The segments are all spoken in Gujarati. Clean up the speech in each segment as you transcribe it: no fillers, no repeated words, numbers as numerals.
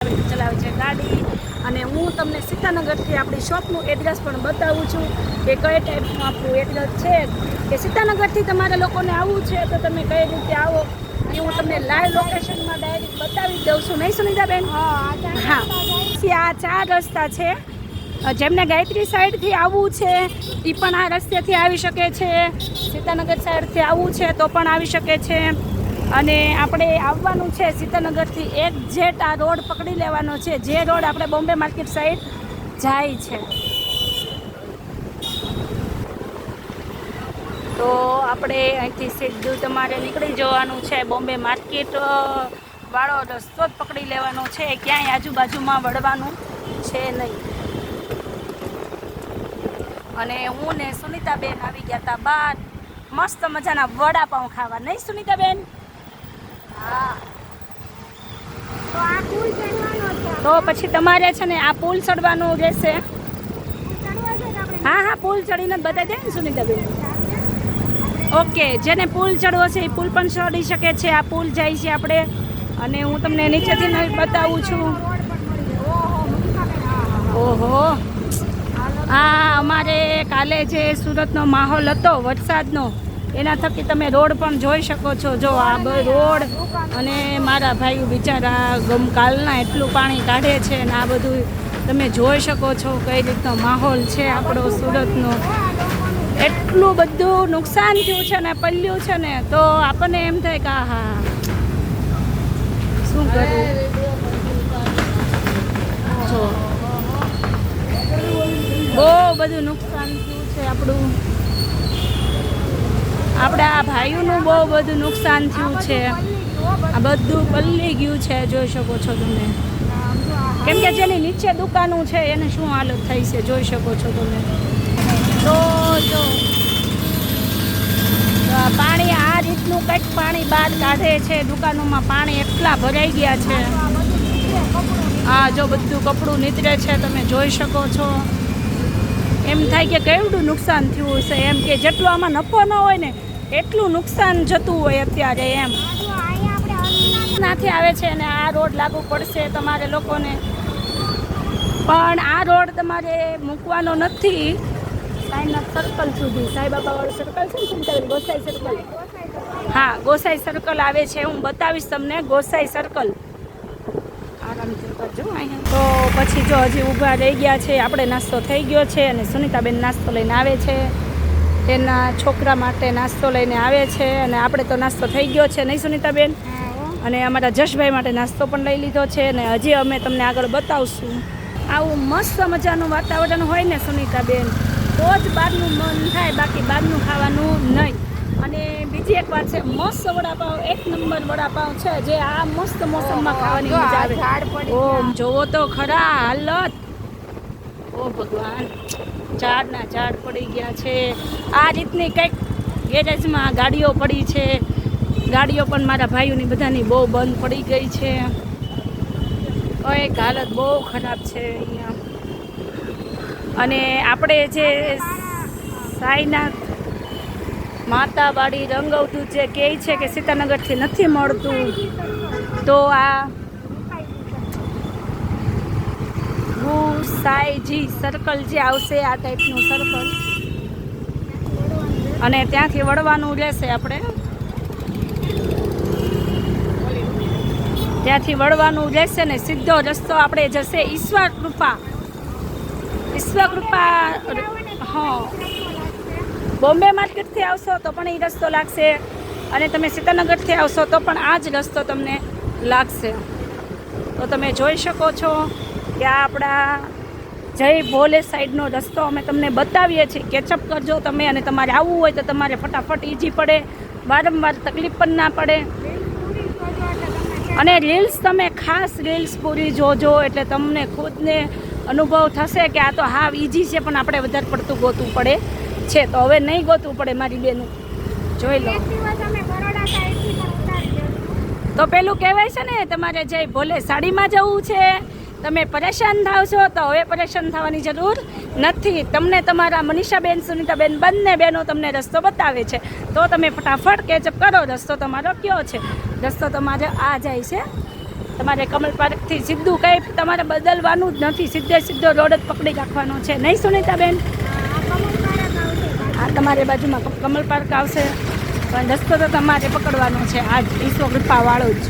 ચલાવે છે ગાડી. અને હું તમને સીતાનગરથી આપણી શોપનું એડ્રેસ પણ બતાવું છું કે કઈ ટાઈપનું આપણું એડ્રેસ છે, કે સીતાનગરથી તમારે લોકોને આવવું છે તો તમે કઈ રીતે આવો એ હું તમને લાઈવ લોકેશનમાં ડાયરેક્ટ બતાવી દઉં છું. નહીં સુનિતાબેન? હા, આ 4 રસ્તા છે. જેમને ગાયત્રી સાઈડથી આવવું છે એ પણ આ રસ્તેથી આવી શકે છે. સીતાનગર સાઈડથી આવવું છે તો પણ આવી શકે છે. અને આપણે આવવાનું છે સીતાનગરથી એક્ઝેક્ટ આ રોડ પકડી લેવાનો છે, જે રોડ આપણે બોમ્બે માર્કેટ સાઈડ જાય છે. તો આપણે અહીંથી સીધું તમારે નીકળી જવાનું છે. બોમ્બે માર્કેટ વાળો રસ્તો જ પકડી લેવાનો છે, ક્યાંય આજુબાજુમાં વળવાનું છે નહીં. અને હું ને સુનિતાબેન આવી ગયા હતા બહાર મસ્ત મજાના વડાપાઉં ખાવા. નહીં સુનિતાબેન? હા. તો પછી તમારે છે ને આ પુલ ચડવાનું રહેશે. હા, પુલ ચડીને જ બતાવી દે ને સુનિતાબેન. ઓકે, જેને પુલ ચડવો છે એ પુલ પણ ચડી શકે છે. આ પુલ જાય છે આપણે, અને હું તમને નીચેથી બતાવું છું. ઓહો, હા, અમારે કાલે જે સુરતનો માહોલ હતો વરસાદનો, એના થકી તમે રોડ પણ જોઈ શકો છો. જો આ રોડ, અને મારા ભાઈઓ બિચારા કાલના એટલું પાણી કાઢે છે, અને આ બધું તમે જોઈ શકો છો કઈ રીતનો માહોલ છે આપણો સુરતનો. એટલું બધું નુકસાન થયું છે ને, પલ્યું છે ને, તો આપણને એમ થાય કે હા શું કરવું. જો બહુ બધું નુકસાન થયું છે આપણું. આપણા ભાઈઓનું બહુ બધું નુકસાન થયું છે. આ બધું પલ્લી ગયું છે, જોઈ શકો છો તમે. કેમ કે જેની નીચે દુકાનો છે એને શું હાલત થઈ છે જોઈ શકો છો તમે. તો જો પાણી આ રીતનું કંઈક પાણી બહાર કાઢે છે. દુકાનોમાં પાણી એટલા ભરાઈ ગયા છે. હા, જો બધું કપડું નીતરે છે, તમે જોઈ શકો છો. એમ થાય કે કેવડું નુકસાન થયું છે, એમ કે જેટલું આમાં નફો ન હોય ને એટલું નુકસાન જતું હોય અત્યારે એમ. નાથી આવે છે અને આ રોડ લાગુ પડશે તમારે લોકોને. પણ આ રોડ તમારે મૂકવાનો નથી સાઈનાથ સર્કલ સુધી. સાંઈબાબા વાળું સર્કલ છે ને, ગોસાઈ સર્કલ. હા, ગોસાઈ સર્કલ આવે છે. હું બતાવીશ તમને ગોસાઈ સર્કલ. આરામથી કરજો અહીંયા. તો પછી જો હજી ઊભા રહી ગયા છે. આપણે નાસ્તો થઈ ગયો છે, અને સુનિતાબેન નાસ્તો લઈને આવે છે. એના છોકરા માટે નાસ્તો લઈને આવે છે, અને આપણે તો નાસ્તો થઈ ગયો છે. નહીં સુનિતાબેન? અને અમારા જશભાઈ માટે નાસ્તો પણ લઈ લીધો છે. અને હજી અમે તમને આગળ બતાવશું. આવું મસ્ત મજાનું વાતાવરણ હોય ને સુનિતાબેન, તો જ બહારનું મન થાય, બાકી બહારનું ખાવાનું નહીં. અને બીજી એક વાત છે, મસ્ત વડાપાઉં, 1 નંબર વડાપાઉં છે, જે આ મસ્ત મોસમમાં ખાવાની મજા આવે. ઓમ જોવો તો ખરા હાલત. ઓ ભગવાન, ઝાડના ઝાડ પડી ગયા છે. આ રીતની કંઈક ગેરેજમાં ગાડીઓ પડી છે. ગાડીઓ પણ મારા ભાઈઓની બધાની બહુ બંધ પડી ગઈ છે. એક હાલત બહુ ખરાબ છે અહીંયા. અને આપણે જે સાઈનાથ માતાવાડી રંગવતું જે કહે છે કે સીતાનગરથી નથી મળતું, તો આ સાઈજી સર્કલ જે આવશે, આ ટાઈપનું સર્કલ, અને ત્યાંથી વળવાનું રહેશે. આપણે ત્યાંથી વળવાનું રહેશે ને સીધો રસ્તો આપણે જશે ઈશ્વર કૃપા. હા, બોમ્બે માર્કેટથી આવશો તો પણ એ રસ્તો લાગશે, અને તમે સીતાનગરથી આવશો તો પણ આ જ રસ્તો તમને લાગશે. તો તમે જોઈ શકો છો કે આ આપણા જય ભોલે સાઈડનો રસ્તો અમે તમને બતાવીએ છીએ. કેચઅપ કરજો તમે, અને તમારે આવવું હોય તો તમારે ફટાફટ ઇઝી પડે, વારંવાર તકલીફ પણ ના પડે. અને રીલ્સ તમે ખાસ રીલ્સ પૂરી જોજો, એટલે તમને ખુદને અનુભવ થશે કે આ તો હાવ ઇઝી છે, પણ આપણે વધારે પડતું ગોતવું પડે છે. તો હવે નહીં ગોતવું પડે મારી બેનું, જોઈ લો. તો પેલું કહેવાય છે ને, તમારે જય ભોલે સાડીમાં જવું છે, તમે પરેશાન થાવ છો, તો હવે પરેશાન થવાની જરૂર નથી. તમને તમારા મનીષાબેન, સુનિતાબેન બંને બહેનો તમને રસ્તો બતાવે છે. તો તમે ફટાફટ કેચઅપ કરો. રસ્તો તમારો કયો છે? રસ્તો તમારે આ જાય છે તમારે કમલ પાર્કથી સીધું કંઈ તમારે બદલવાનું જ નથી, સીધો રોડ જ પકડી રાખવાનો છે, નહીં સુનીતાબેન? આ તમારી બાજુમાં કમલ પાર્ક આવશે, પણ રસ્તો તો તમારે પકડવાનો છે આ જ ઈશ્વર કૃપાવાળો જ.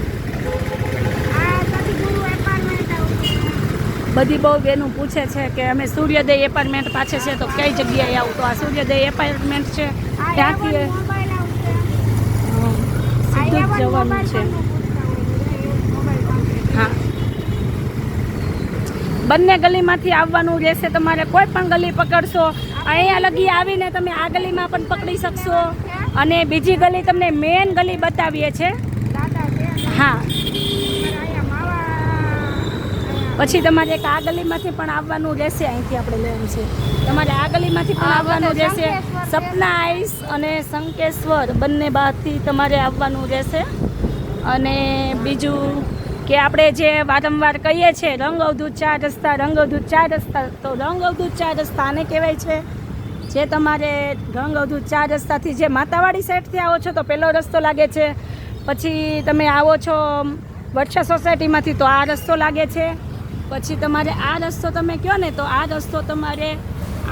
બધી બહુ બેનું પૂછે છે કે અમે સૂર્યોદય એપાર્ટમેન્ટ પાસે છે તો કઈ જગ્યાએ આવું? તો આ સૂર્યોદય એપાર્ટમેન્ટ છે, ત્યાંથી સીધું જ જવાનું છે. હા, બંને ગલીમાંથી આવવાનું રહેશે તમારે. કોઈ પણ ગલી પકડશો, અહીંયા લગી આવીને તમે આ ગલીમાં પણ પકડી શકશો, અને બીજી ગલી તમને મેન ગલી બતાવીએ છે. હા, પછી તમારે એક આ ગલીમાંથી પણ આવવાનું રહેશે, અહીંથી આપણે લેવાનું છે. તમારે આ ગલીમાંથી પણ આવવાનું રહેશે. સપના આઈસ અને શંકેશ્વર બંને બાજુથી તમારે આવવાનું રહેશે. અને બીજું કે આપણે જે વારંવાર કહીએ છીએ રંગ અવધૂત 4 રસ્તા, રંગ અવધૂત 4 રસ્તા, તો રંગ અવધૂત 4 રસ્તા આને કહેવાય છે. જે તમારે રંગ અવધૂત 4 રસ્તાથી જે માતાવાડી સાઈડથી આવો છો તો પહેલો રસ્તો લાગે છે. પછી તમે આવો છો વર્ષા સોસાયટીમાંથી તો આ રસ્તો લાગે છે. પછી તમારે આ રસ્તો તમે કહો ને તો આ રસ્તો તમારે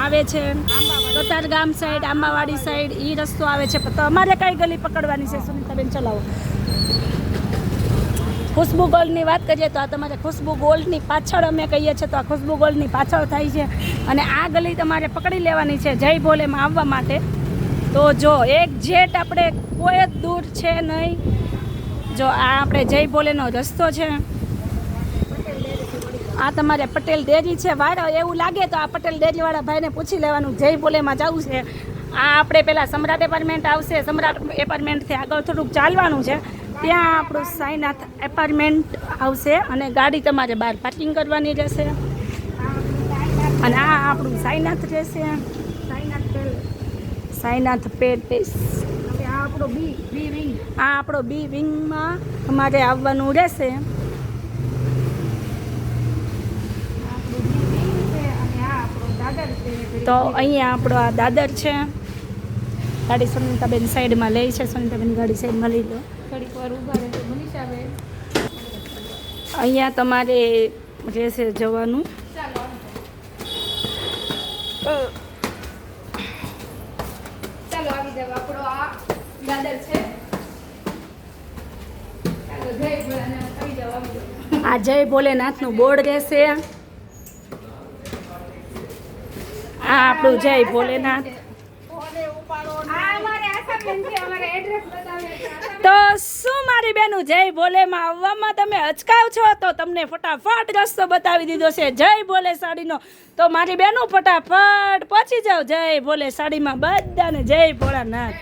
આવે છે કતારગામ સાઈડ, આંબાવાડી સાઈડ, એ રસ્તો આવે છે. તમારે કઈ ગલી પકડવાની છે સુનીતાબેન? ચલાવો. ખુશ્બુ ગોલ્ડની વાત કરીએ તો આ તમારે ખુશ્બુ ગોલ્ડની પાછળ અમે કહીએ છીએ તો આ ખુશ્બુ ગોલ્ડની પાછળ થાય છે. અને આ ગલી તમારે પકડી લેવાની છે જય ભોલેમાં આવવા માટે. તો જો એક જેટ આપણે કોઈ જ દૂર છે નહીં. જો આ આપણે જય ભોલેનો રસ્તો છે. આ તમારે પટેલ ડેરી છે. વાળો એવું લાગે તો આ પટેલ ડેરીવાળા ભાઈને પૂછી લેવાનું જય ભોલેમાં જવું છે. આ આપણે પહેલાં સમ્રાટ એપાર્ટમેન્ટ આવશે. સમ્રાટ એપાર્ટમેન્ટથી આગળ થોડુંક ચાલવાનું છે, ત્યાં આપણું સાઈનાથ એપાર્ટમેન્ટ આવશે. અને ગાડી તમારે બહાર પાર્કિંગ કરવાની રહેશે. અને આ આપણું સાઈનાથ રહેશે, સાઈનાથ પેલેસ. આ આપણો બી વિંગમાં તમારે આવવાનું રહેશે. તો અહીંયા આપણો આ દાદર છે. ગાડી સુનીતાબેન સાઈડમાં લે છે. સુનીતાબેન ગાડી સાઈડમાં લઈ લો. અહીંયા તમારે રહેશે જવાનું. ચાલો આવી જાવ. આપણો આ દાદર છે. ચાલો જય ભોલેનાથ આવી જાવ, આવી જાવ. આ જય ભોલેનાથનું બોર્ડ રહેશે. આ આપણું જય ભોલેનાથ. તો શું મારી બેનું જય ભોલેમાં આવવામાં તમે અચકાવ છો તો તમને ફટાફટ રસ્તો બતાવી દીધો છે જય ભોલે સાડીનો. તો મારી બેનું ફટાફટ પહોંચી જાઓ જય ભોલે સાડીમાં. બધાને જય ભોળાનાથ.